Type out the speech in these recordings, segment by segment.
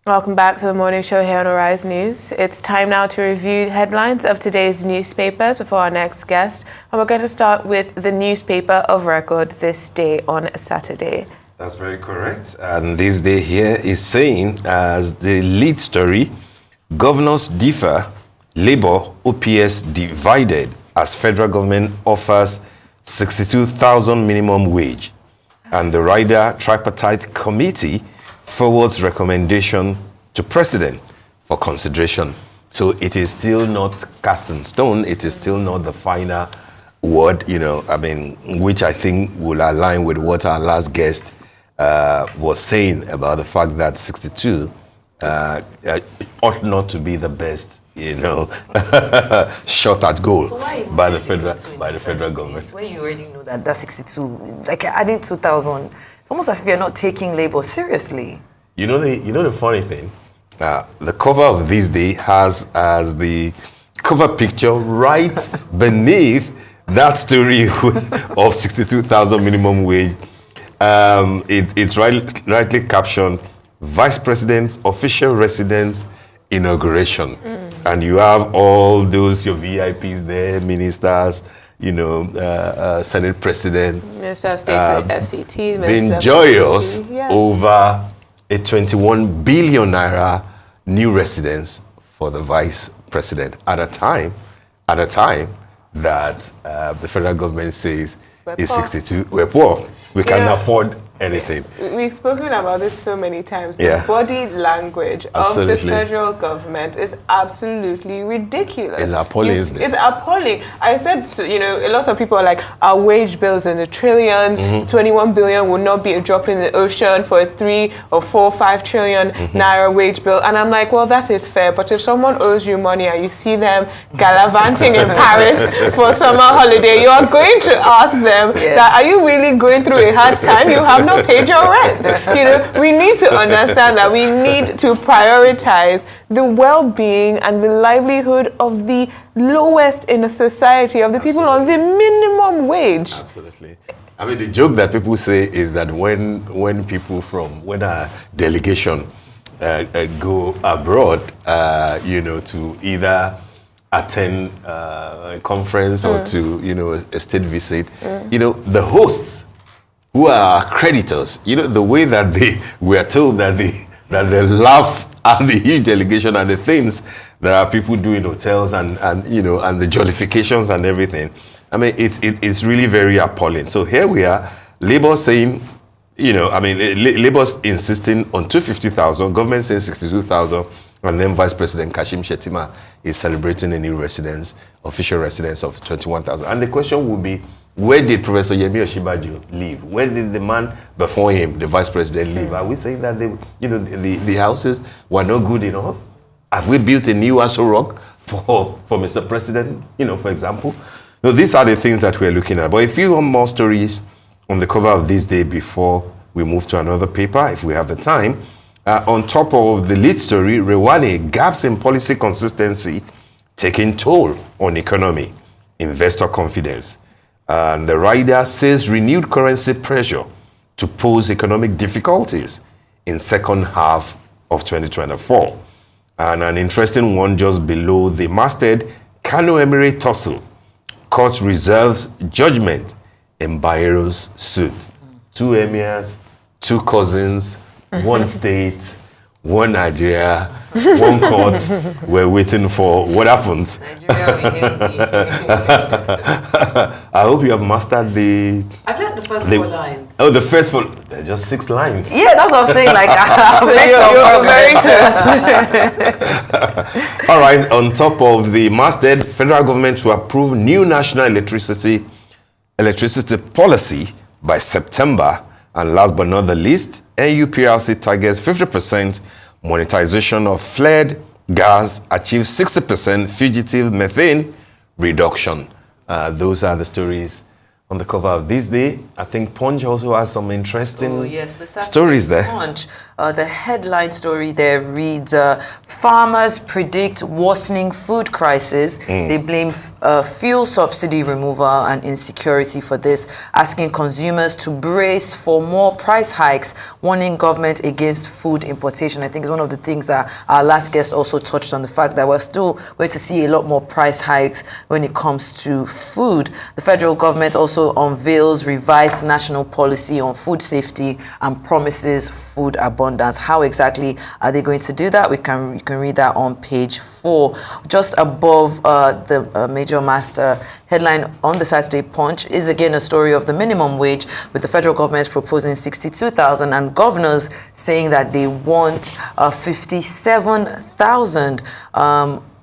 Welcome back to the morning show here on Arise News. It's time now to review headlines of today's newspapers before our next guest. And we're going to start with the newspaper of record this day on Saturday. That's very correct. And this day here is saying, as the lead story, governors differ, Labour, OPS divided as federal government offers 62,000 minimum wage. And the Rider Tripartite Committee forwards recommendation to President for consideration. So it is still not cast in stone. It is still not the final word, which I think will align with what our last guest was saying about the fact that 62 ought not to be the best, shot at goal by the federal government. When you already know that that's 62, like adding 2,000, it's almost as if you're not taking Labour seriously. You know the funny thing, the cover of this day has as the cover picture right beneath that story of 62,000 minimum wage. It's rightly captioned Vice President's official residence inauguration. And you have all those, your VIPs there, ministers, Senate President. Minister of State to the FCT. Being joyous over a 21 billion naira new residence for the Vice President at a time that the federal government says is 62. We're poor. We can't afford anything. We've spoken about this so many times. The body language of the federal government is absolutely ridiculous. It's appalling, isn't it? It's appalling. I said, a lot of people are like, our wage bills in the trillions, 21 billion will not be a drop in the ocean for a 3 or 4, 5 trillion naira wage bill. And I'm like, well, that is fair. But if someone owes you money and you see them gallivanting in Paris for summer holiday, you are going to ask them that, are you really going through a hard time? You have not paid your rent. We need to understand that we need to prioritize the well-being and the livelihood of the lowest in a society, of the people on the minimum wage. Absolutely. I mean, the joke that people say is that when a delegation go abroad, to either attend a conference or to, a state visit, the hosts who are creditors, the way that we are told that they laugh at the huge delegation and the things that our people do in hotels and the jollifications and everything. I mean, it's really very appalling. So here we are, Labour saying, Labour's insisting on 250,000, government saying 62,000, and then Vice President Kashim Shettima is celebrating a new official residence of 21,000. And the question will be, where did Professor Yemi Osinbajo live? Where did the man before him, the Vice President, live? Are we saying that the houses were not good enough? Have we built a new Aso Rock for Mr. President, for example? So these are the things that we're looking at. But a few more stories on the cover of this day before we move to another paper, if we have the time. On top of the lead story, Rewane, gaps in policy consistency taking toll on economy, investor confidence. And the Rider says renewed currency pressure to pose economic difficulties in second half of 2024. And an interesting one just below the masthead, Kano Emirate tussle. Court reserves judgment in Bayero's suit. 2 emirs, 2 cousins, 1 state, 1 Nigeria, 1 court. We're waiting for what happens. I hope you have mastered the... I've learned the first 4 lines. Oh, the first 4... They're just 6 lines. Yeah, that's what I'm saying. Like, you're very close. All right, on top of the masthead, federal government to approve new national electricity policy by September. And last but not the least, NUPRC targets 50% monetization of flared gas, achieves 60% fugitive methane reduction. Those are the stories on the cover of this day. I think Punch also has some interesting the stories there. Punch. The headline story there reads, farmers predict worsening food crisis. They blame fuel subsidy removal and insecurity for this, asking consumers to brace for more price hikes, warning government against food importation. I think it's one of the things that our last guest also touched on, the fact that we're still going to see a lot more price hikes when it comes to food. The federal government also unveils revised national policy on food safety and promises food abundance. How exactly are they going to do that? You can read that on page 4. Just above the major master headline on the Saturday Punch is again a story of the minimum wage, with the federal government proposing 62,000 and governors saying that they want 57,000.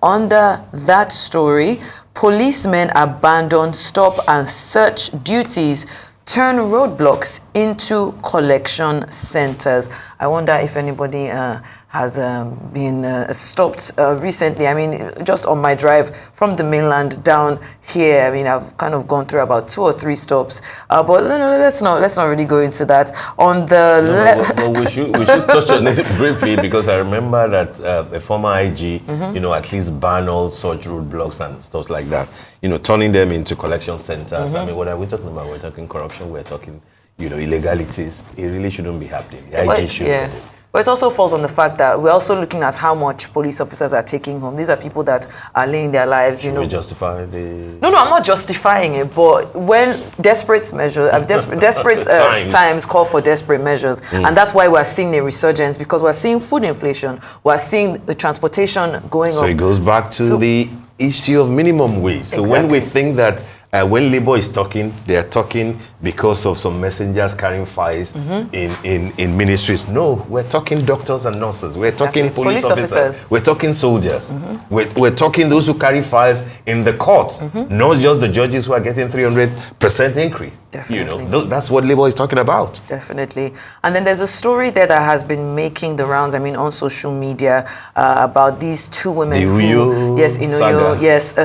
Under that story, policemen abandon stop and search duties, turn roadblocks into collection centers. I wonder if anybody has been stopped recently. I mean, just on my drive from the mainland down here, I mean, I've kind of gone through about 2 or 3 stops. But no, let's not really go into that. On the we should touch on it briefly, because I remember that a former IG, at least banned all such roadblocks and stuff like that. Turning them into collection centers. I mean, what are we talking about? We're talking corruption. We're talking, illegalities. It really shouldn't be happening. The IG should get it. But it also falls on the fact that we're also looking at how much police officers are taking home. These are people that are laying their lives, Should we justify the... No, I'm not justifying it, but when desperate measures, desperate times call for desperate measures, and that's why we're seeing a resurgence, because we're seeing food inflation, we're seeing the transportation going up. So it goes back to the issue of minimum wage. So when we think that when Labour is talking, they are talking because of some messengers carrying files in ministries. No, we're talking doctors and nurses. We're talking police officers. We're talking soldiers. We're talking those who carry files in the courts, not just the judges who are getting 300% increase. Definitely. That's what Labour is talking about. Definitely. And then there's a story there that has been making the rounds, I mean, on social media, about these 2 women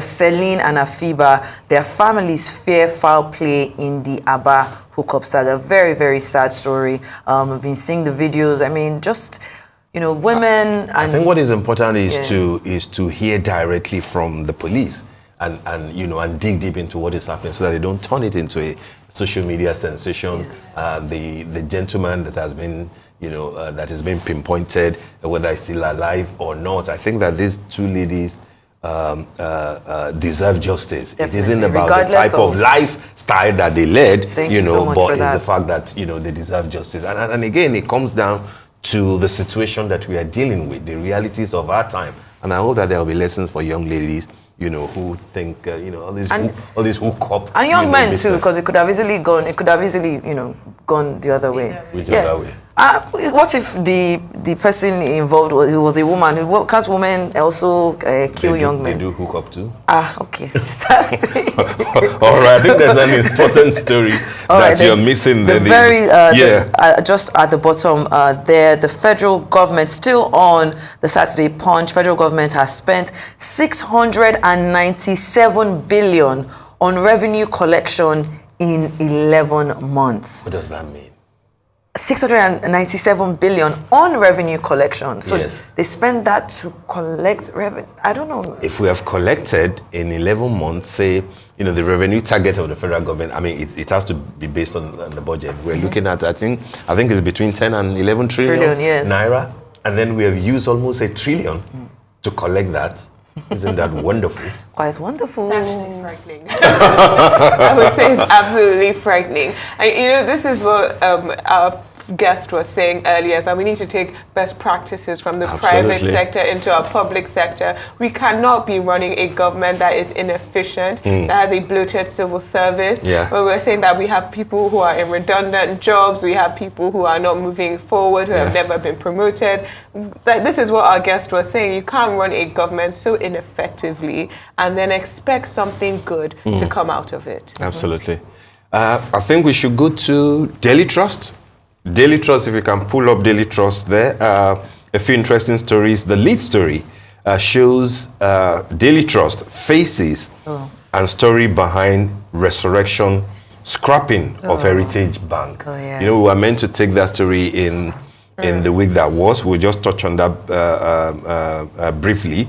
Celine and Afiba. Their families fear foul play in the Abba hookup saga. Very, very sad story. We've been seeing the videos. I mean, just, women. I think what is important is to hear directly from the police and dig deep into what is happening, so that they don't turn it into a social media sensation. The gentleman that has been, that has been pinpointed, whether he's still alive or not, I think that these 2 ladies deserve justice. Definitely. It isn't about the type of lifestyle that they led, but it's the fact that they deserve justice. And again, it comes down to the situation that we are dealing with, the realities of our time. And I hope that there will be lessons for young ladies, who think, all these hook up. And young men too, because it could have easily gone gone the other way. Which other way? What if the person involved was a woman? Can't women also kill young men? They do hook up too. Okay. All right, I think there's an important story that you're missing. Just at the bottom there, the federal government, still on the Saturday Punch, federal government has spent 697 billion on revenue collection in 11 months. What does that mean? 697 billion on revenue collection. So they spend that to collect revenue. I don't know. If we have collected in 11 months, say, the revenue target of the federal government, I mean, it has to be based on the budget. We're looking at, I think it's between 10 and 11 trillion naira. And then we have used almost $1 trillion to collect that. Isn't that wonderful? Quite wonderful. It's actually frightening. I would say it's absolutely frightening. This is what our guest was saying earlier, that we need to take best practices from the private sector into our public sector. We cannot be running a government that is inefficient, that has a bloated civil service, where we're saying that we have people who are in redundant jobs, we have people who are not moving forward, who have never been promoted. This is what our guest was saying. You can't run a government so ineffectively and then expect something good to come out of it. Absolutely. I think we should go to Daily Trust. Daily Trust, if you can pull up Daily Trust there, a few interesting stories. The lead story shows Daily Trust faces and story behind resurrection scrapping of Heritage Bank. Oh, yeah. You know, we were meant to take that story in the week that was. We'll just touch on that briefly.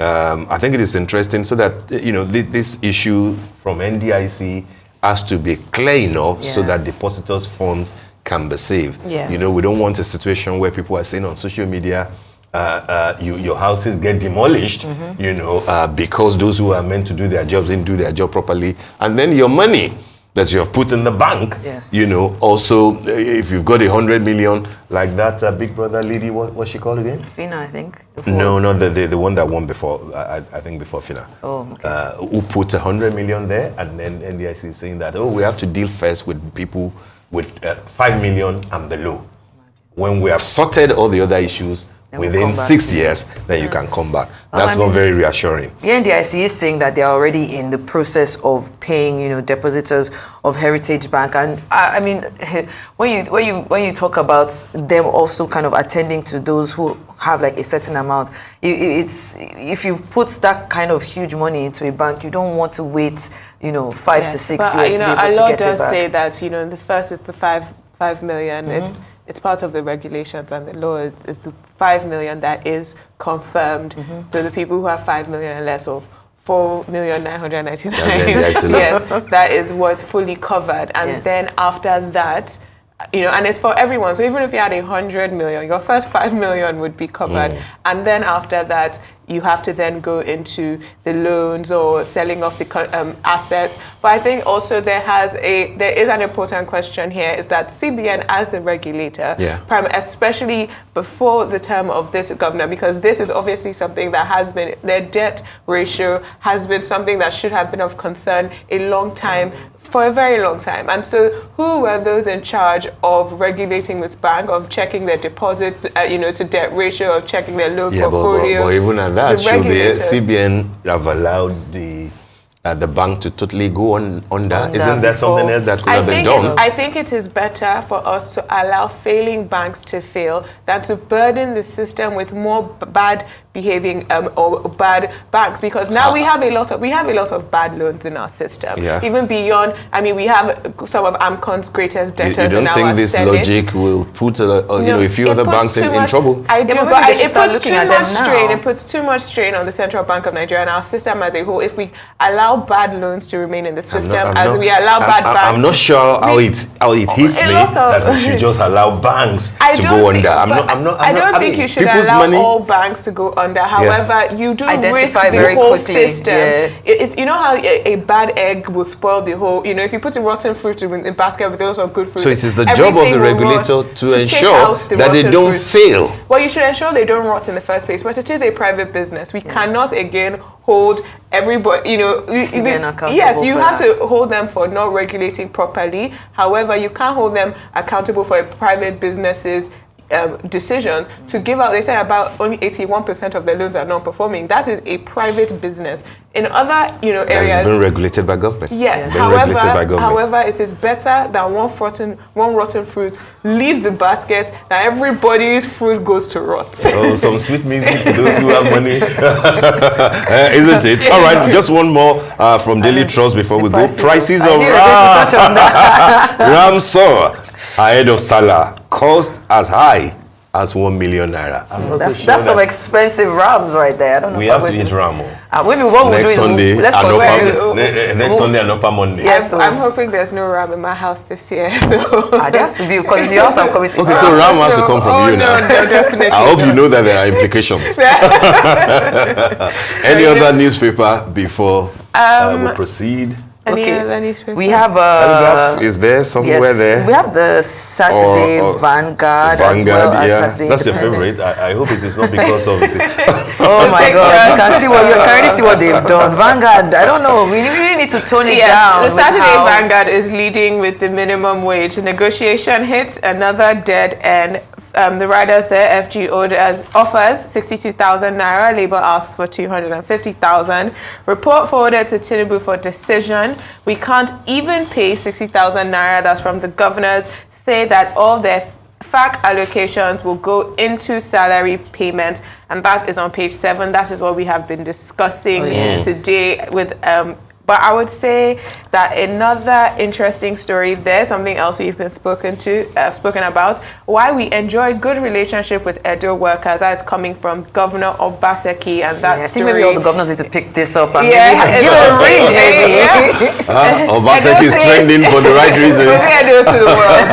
I think it is interesting so that, you know, this issue from NDIC has to be clear enough so that depositors' funds can be saved. Yes. You know, we don't want a situation where people are saying on social media, your houses get demolished, you know, because those who are meant to do their jobs didn't do their job properly. And then your money that you have put in the bank, you know, also, if you've got 100 million, like that Big Brother lady, what's she called again? Fina, I think. No, not the one that won before, I think before Fina. Oh, okay. Who put 100 million there, and then NDIC is saying that, we have to deal first with people with 5 million and below. When we have sorted all the other issues, within 6 years, then you can come back. That's not very reassuring. The NDIC is saying that they are already in the process of paying, you know, depositors of Heritage Bank, and I mean, when you talk about them also kind of attending to those who have like a certain amount, it's if you've put that kind of huge money into a bank, you don't want to wait, you know, 5 to 6 years you to know, be able to law get it does back. say that, you know, the first is the 5 million. It's part of the regulations, and the law is the 5 million that is confirmed. So the people who have 5 million and less, of 4,999,000, yes, that is what's fully covered. And then after that, you know, and it's for everyone. So even if you had 100 million, your first 5 million would be covered. And then after that, you have to then go into the loans or selling off the assets. But I think also there is an important question here, is that CBN as the regulator, especially before the term of this governor, because this is obviously something that has been, their debt ratio has been something that should have been of concern a long time, for a very long time. And so who were those in charge of regulating this bank, of checking their deposits, you know, to debt ratio, of checking their loan portfolio? But even at that, should the CBN have allowed the bank to totally go under? Isn't that something else that could have been done? I think it is better for us to allow failing banks to fail than to burden the system with more bad behaving or bad banks, because now we have a lot of bad loans in our system. Even beyond, I mean, we have some of AMCON's greatest debtors in our Senate. You don't think this logic will put you know, a few other banks in trouble? I do, but it puts too much strain. It puts too much strain on the Central Bank of Nigeria and our system as a whole. If we allow bad loans to remain in the system, we allow bad banks, I'm not sure how it hits me that we should just allow banks to go under. I don't think you should allow all banks to go under. However, you do risk the whole system. You know how a bad egg will spoil the whole, you know, if you put a rotten fruit in a basket with lots of good fruit. So it is the job of the regulator to ensure that they don't fail. Well, you should ensure they don't rot in the first place, but it is a private business. We cannot again hold everybody, you know, yes, you have to hold them for not regulating properly. However, you can't hold them accountable for a private business's decisions to give out. They said about only 81% of their loans are non-performing. That is a private business. In other, you know, areas, it's been regulated by government. Yes. However, it is better that one rotten fruit leaves the basket than everybody's fruit goes to rot. Oh, some sweet music to those who have money, isn't it? All right, just one more from Daily Trust before we go. Prices of ram soar ahead of Salah, cost as high as 1 million naira. That's some expensive rams right there. I don't know. We have to eat ram. Maybe what we'll do next Sunday, let's next Sunday and upper Monday. Yes, I'm hoping there's no ram in my house this year. So there has to be, because the house I'm coming to. Okay, so ram has to come from you now. No, definitely. I hope you know that there are implications. Any other newspaper before we proceed? Okay, we have Telegraph is there somewhere there. We have the Saturday Vanguard as well as Saturday That's your favorite. I hope it is not because of the oh my God! You can already see what they've done. Vanguard, I don't know. We really need to tone it down. The Saturday Vanguard is leading with the minimum wage. The negotiation hits another dead end. The riders there, FG offers 62,000 naira. Labour asks for 250,000. Report forwarded to Tinubu for decision. We can't even pay 60,000 naira. That's from the governors. Say that all their FAC allocations will go into salary payment, and that is on page 7. That is what we have been discussing today with But I would say that another interesting story there, something else we've been spoken about, why we enjoy good relationship with Edo workers. That's coming from Governor Obaseki, and that I story. think maybe all the governors need to pick this up and Yeah, maybe give it a read, maybe. Obaseki is trending for the right reasons. Edo to the world.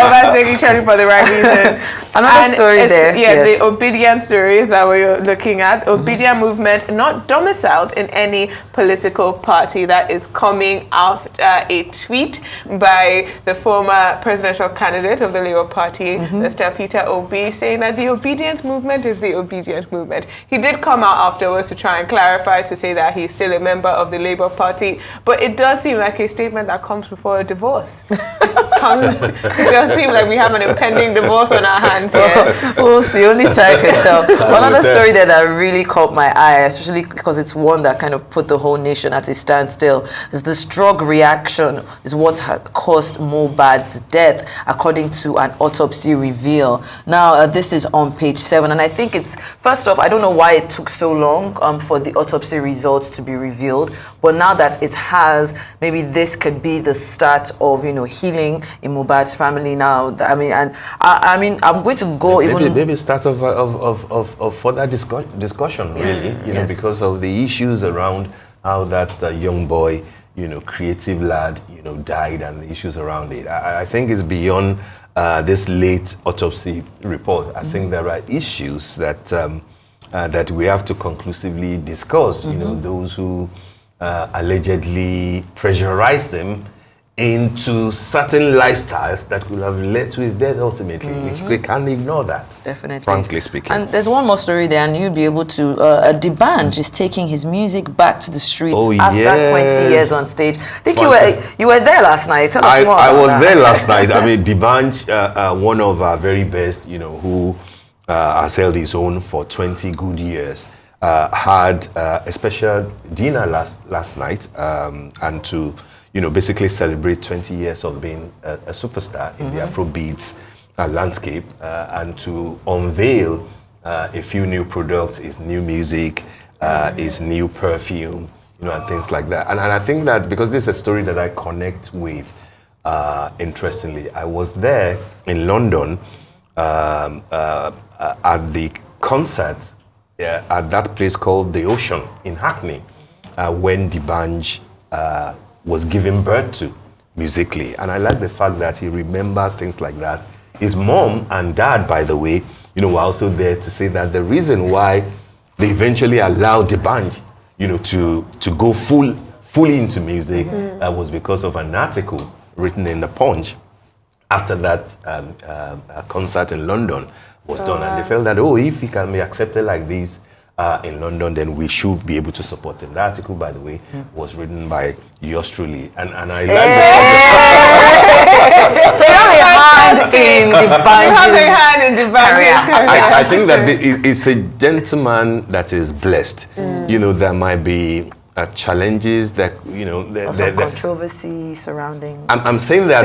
Obaseki trending for the right reasons. Another story there. Yeah, yes. The Obedient stories that we're looking at. Obedient movement, not domiciled in any political party. That is coming after a tweet by the former presidential candidate of the Labour Party, Mr. Peter Obi, saying that the Obedient movement is the Obedient movement. He did come out afterwards to try and clarify, to say that he's still a member of the Labour Party, but it does seem like a statement that comes before a divorce. It does seem like we have an impending divorce on our hands. Yeah. We'll see, only time can tell. One other story there that really caught my eye, especially because it's one that kind of put the whole nation at a standstill, is this drug reaction is what caused Mohbad's death, according to an autopsy reveal. Now, this is on page 7, and I think it's, first off, I don't know why it took so long for the autopsy results to be revealed, but now that it has, maybe this could be the start of, healing in Mohbad's family now. I mean, I'm going to go maybe start of further discussion, yes, really, yes. because of the issues around how that young boy, creative lad, died, and the issues around it. I think it's beyond this late autopsy report. I think there are issues that that we have to conclusively discuss. Those who allegedly pressurized them into certain lifestyles that could have led to his death ultimately. We can't ignore that. Definitely. Frankly speaking. And there's one more story there, and you'll be able to, D'banj is taking his music back to the streets after 20 years on stage. I think you were there last night. Tell us more about I was that. there last night. I mean, D'banj, one of our very best, who has held his own for 20 good years, had a special dinner last night, and to basically celebrate 20 years of being a superstar in the Afrobeats landscape, and to unveil a few new products, his new music, his new perfume, and things like that. And I think that because this is a story that I connect with, interestingly, I was there in London at the concert at that place called The Ocean in Hackney, when D'banj was given birth to musically. And I like the fact that he remembers things like that. His mom and dad, by the way, were also there to say that the reason why they eventually allowed D'banj, to go fully into music was because of an article written in the Punch after that concert in London was done. And they felt that, if he can be accepted like this in London, then we should be able to support him. The article, by the way, was written by yours truly, and I like that. So you have a hand in D'banj's I think that it's a gentleman that is blessed. There might be challenges that also controversy surrounding. I'm saying that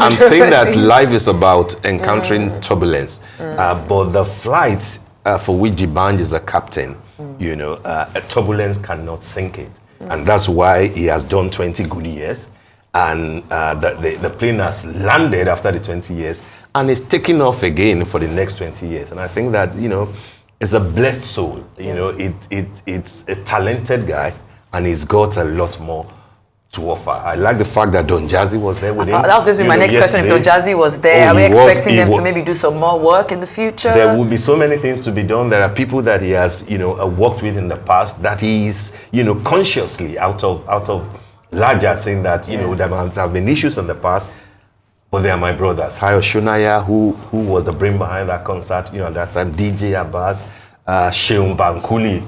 I'm saying that life is about encountering turbulence, but the flight for which D'banj is a captain, a turbulence cannot sink it. And that's why he has done 20 good years. And the plane has landed after the 20 years and is taking off again for the next 20 years. And I think that, it's a blessed soul. It's a talented guy, and he's got a lot more to offer. I like the fact that Don Jazzy was there with him. That was going to be my next question. If Don Jazzy was there, are we expecting them to maybe do some more work in the future? There will be so many things to be done. There are people that he has, worked with in the past that he is, consciously out of larger, saying that, there have been issues in the past, but they are my brothers. Hayo Shunaya, who was the brain behind that concert, at that time, DJ Abbas, Sheun Bankuli,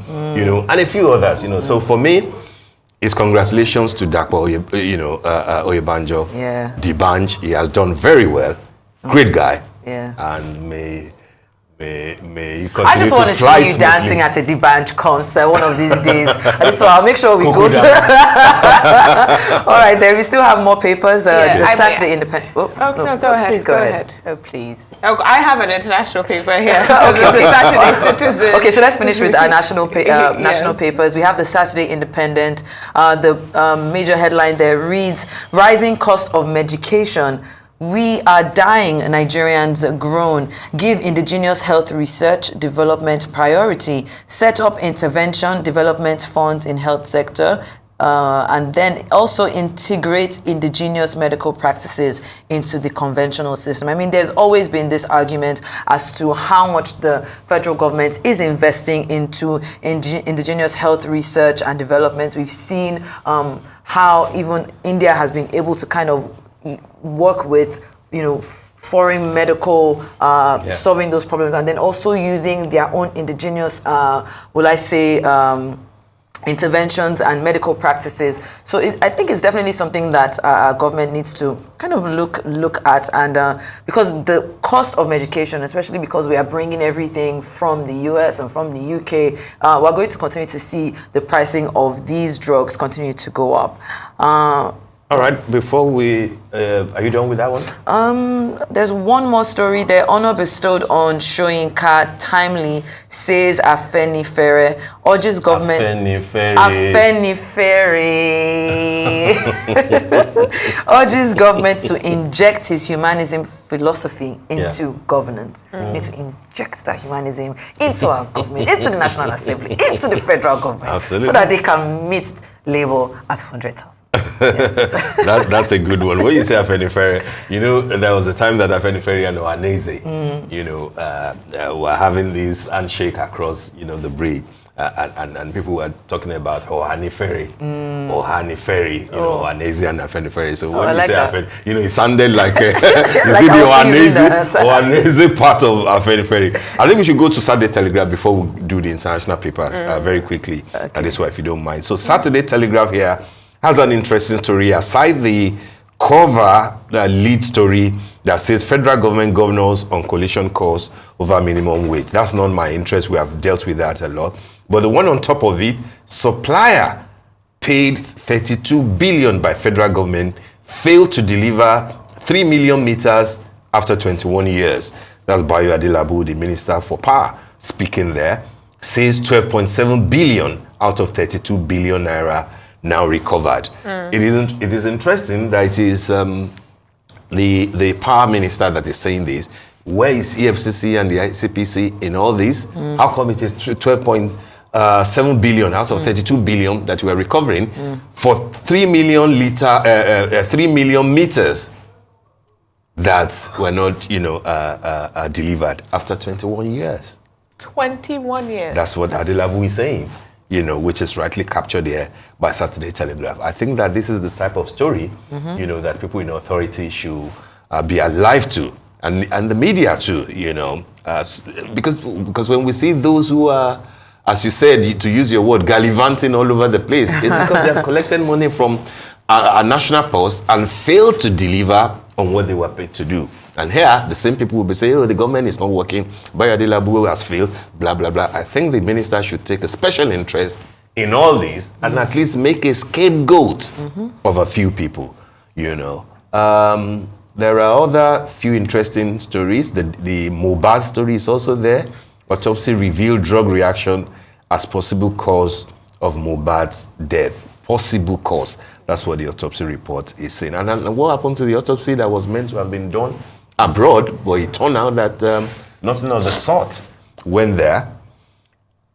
and a few others, So for me, it's congratulations to Dapo, Oyebanjo. Yeah. D'banj, he has done very well. Great guy. Yeah. And may May you I continue just want to fly see you smoothly. dancing at a D-Band concert one of these days. So I'll make sure we Cuckoo go to. All right, then we still have more papers. Yeah, The I- Saturday Independent. Oh, no, go ahead. Please go Go ahead. ahead. Oh, please. Oh, I have an international paper here. Okay. Saturday Citizen. Okay, so let's finish with our national Yes. papers. We have the Saturday Independent. The major headline there reads, "Rising cost of medication. We are dying, Nigerians groan. Give indigenous health research development priority. Set up intervention development funds in health sector. And then also integrate indigenous medical practices into the conventional system." I mean, there's always been this argument as to how much the federal government is investing into indigenous health research and development. We've seen how even India has been able to kind of work with, foreign medical solving those problems, and then also using their own indigenous, interventions and medical practices. So I think it's definitely something that our government needs to kind of look at, and because the cost of medication, especially because we are bringing everything from the US and from the UK, we're going to continue to see the pricing of these drugs continue to go up. All right, before we, are you done with that one? There's one more story there. Honor bestowed on Soyinka timely, says Afenifere, urges government. Afenifere urges government to inject his humanism philosophy into governance. We need to inject that humanism into our government, into the National Assembly, into the federal government, Absolutely. so that they can meet labor at 100,000. Yes. That's a good one. When you say Afenifere, there was a time that Afenifere and Ohaneze, were having this handshake across, the bridge. And people were talking about Ohanifere, Ohanifere, Ohaneze and Afenifere. So when you say it sounded like, is it the Ohaneze part of Afenifere? I think we should go to Saturday Telegraph before we do the international papers very quickly. Okay. That is why, if you don't mind. So Saturday Telegraph here has an interesting story. Aside the cover, the lead story that says federal government governors on coalition costs over minimum wage. That's not my interest. We have dealt with that a lot. But the one on top of it, supplier paid 32 billion by federal government, failed to deliver 3 million meters after 21 years. That's Bayo Adelabu, the Minister for Power, speaking there, says 12.7 billion out of 32 billion naira now recovered. It is interesting that it is the power minister that is saying this. Where is EFCC and the ICPC in all this? How come it is 12.7 billion out of 32 billion that we are recovering for 3 million meters that were not, delivered after 21 years? 21 years. That's what Adelabu is saying, which is rightly captured here by Saturday Telegraph. I think that this is the type of story, that people in authority should be alive to, and the media too, because when we see those who are, as you said, to use your word, gallivanting all over the place, it's because they have collected money from a national post and failed to deliver on what they were paid to do. And here, the same people will be saying, the government is not working, Bayo Adelabu has failed, blah, blah, blah. I think the minister should take a special interest in all this and at least make a scapegoat of a few people, There are other few interesting stories. The Mohbad story is also there. Autopsy revealed drug reaction as possible cause of Mohbad's death. Possible cause. That's what the autopsy report is saying. And what happened to the autopsy that was meant to have been done abroad, but it turned out that nothing of the sort went there.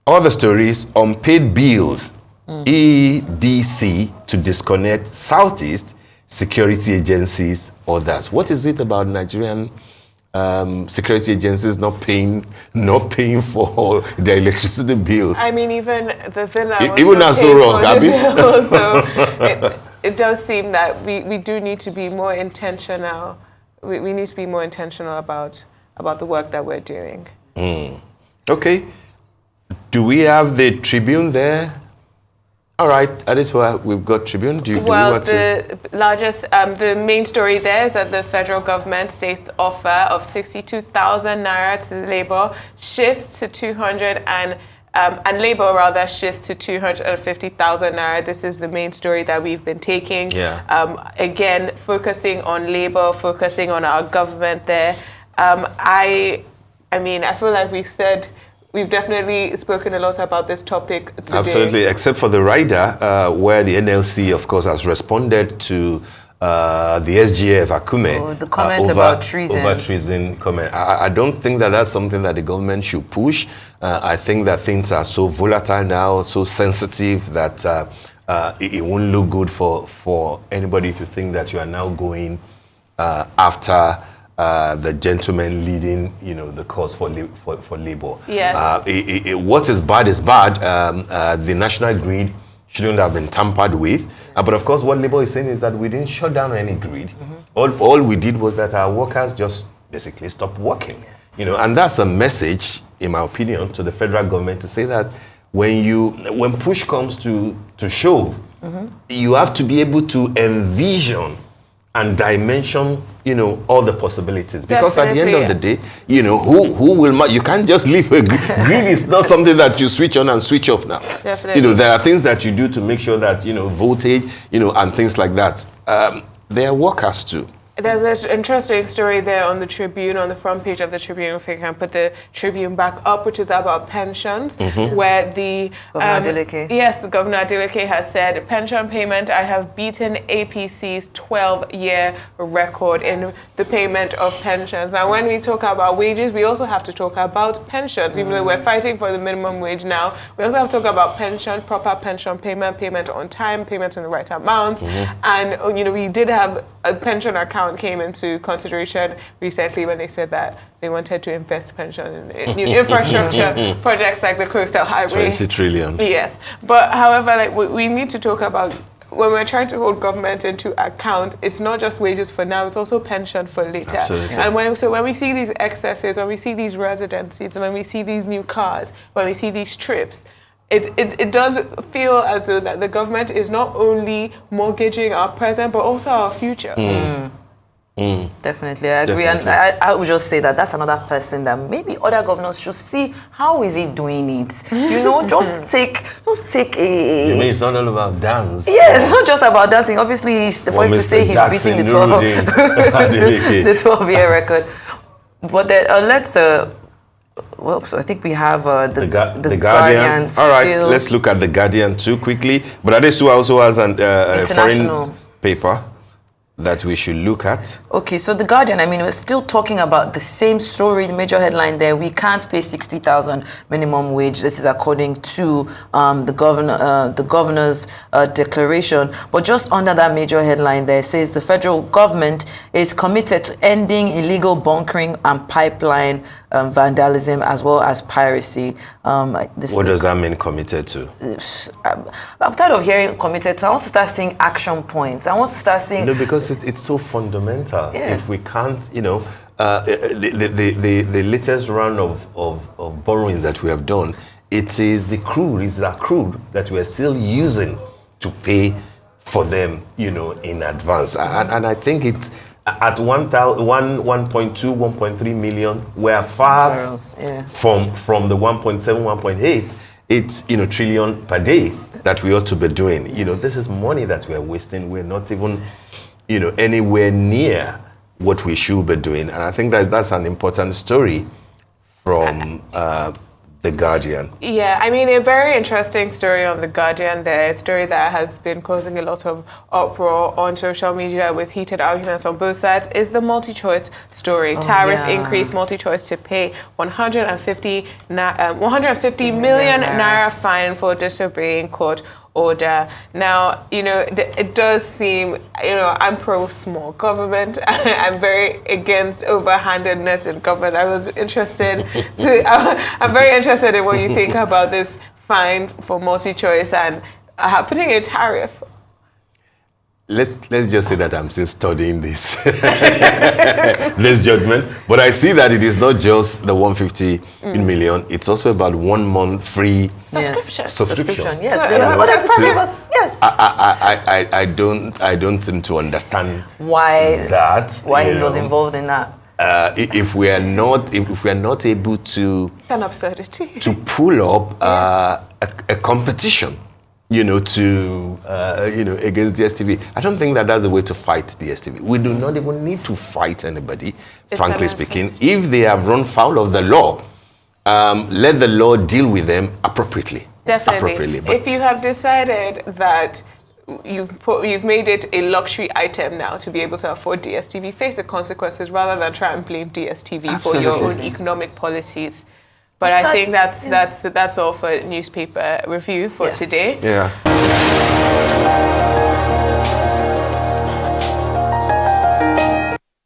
Other stories, unpaid bills, EDC to disconnect Southeast, security agencies, others. What is it about Nigerian security agencies not paying for their electricity bills? I mean, even the villa. Even as so wrong, Abby. So it does seem that we do need to be more intentional. We need to be more intentional about the work that we're doing. Okay. Do we have the Tribune there? All right, Adesua, we've got Tribune. Do you want to? The largest, the main story there is that the federal government state's offer of 62,000 naira to Labour shifts to 200 and Labour rather shifts to 250,000 naira. This is the main story that we've been taking. Yeah. Again, focusing on Labour, focusing on our government there. I mean, I feel like we've definitely spoken a lot about this topic today. Absolutely, except for the rider, where the NLC, of course, has responded to the SGF Akume. Oh, the comment about treason. Over treason comment. I don't think that that's something that the government should push. I think that things are so volatile now, so sensitive that it won't look good for anybody to think that you are now going after the gentleman leading, the cause for Labour. Yes. What is bad is bad. The national grid shouldn't have been tampered with. But of course, what Labour is saying is that we didn't shut down any grid. All we did was that our workers just basically stopped working. Yes. And that's a message, in my opinion, to the federal government to say that when push comes to shove, you have to be able to envision and dimension, all the possibilities. Because at the end of the day, who will, you can't just leave a grid is not something that you switch on and switch off now. Definitely. There are things that you do to make sure that, voltage, and things like that. They are workers too. There's an interesting story there on the Tribune, on the front page of the Tribune, if we can put the Tribune back up, which is about pensions, where the Governor Adeleke. Yes, Governor Adeleke has said, pension payment, I have beaten APC's 12-year record in the payment of pensions. Now, when we talk about wages, we also have to talk about pensions. Even though we're fighting for the minimum wage now, we also have to talk about pension, proper pension payment on time, payment in the right amount. And, we did have a pension account came into consideration recently when they said that they wanted to invest pension in new infrastructure projects like the Coastal Highway. 20 trillion. Yes. But however, we need to talk about when we're trying to hold government into account, it's not just wages for now, it's also pension for later. Absolutely. And when we see these excesses, when we see these residencies, when we see these new cars, when we see these trips, it does feel as though that the government is not only mortgaging our present, but also our future. Definitely, I agree. Definitely. And I would just say that that's another person that maybe other governors should see how is he doing it. Just take a... You mean it's not all about dance? Yeah, it's not just about dancing. Obviously, for him to say he's beating the 12-year record. But then, let's... so I think we have the Guardian All right, still. let's look at the Guardian too quickly. But Adesu also has a foreign paper that we should look at. Okay, so the Guardian, we're still talking about the same story, the major headline there. We can't pay 60,000 minimum wage. This is according to the governor's declaration. But just under that major headline there, it says the federal government is committed to ending illegal bunkering and pipeline vandalism as well as piracy. What does that mean, committed to? I'm tired of hearing committed to. I want to start seeing action points. I want to start seeing... No, because it's so fundamental. Yeah. If we can't, the latest round of borrowing that we have done, it's accrued that we are still using to pay for them, in advance. And I think it's at 1.2, 1.3 million, we're far from the 1.7, 1.8. It's trillion per day that we ought to be doing. This is money that we are wasting. We're not even anywhere near what we should be doing. And I think that that's an important story from The Guardian. Yeah, a very interesting story on The Guardian there. A story that has been causing a lot of uproar on social media with heated arguments on both sides is the multi-choice story. Tariff increase, multi-choice to pay 150 million naira fine for disobeying court order. Now, it does seem, I'm pro small government. I'm very against overhandedness in government. I'm very interested in what you think about this fine for multi-choice and putting a tariff. let's just say that I'm still studying this this judgment. But I see that it is not just the 150 million. It's also about 1 month free subscription. Yes, So, they have what other customers. Yes. I don't seem to understand Why that he was involved in that? If we are not able to It's an absurdity. to pull up a competition, to against DSTV, I don't think that that's the way to fight DSTV. We do not even need to fight anybody, frankly speaking. If they have run foul of the law, let the law deal with them appropriately. Definitely. But If you have decided that you've made it a luxury item now to be able to afford DSTV, face the consequences rather than try and blame DSTV for your own economic policies. But I think that's all for newspaper review for today. Yeah.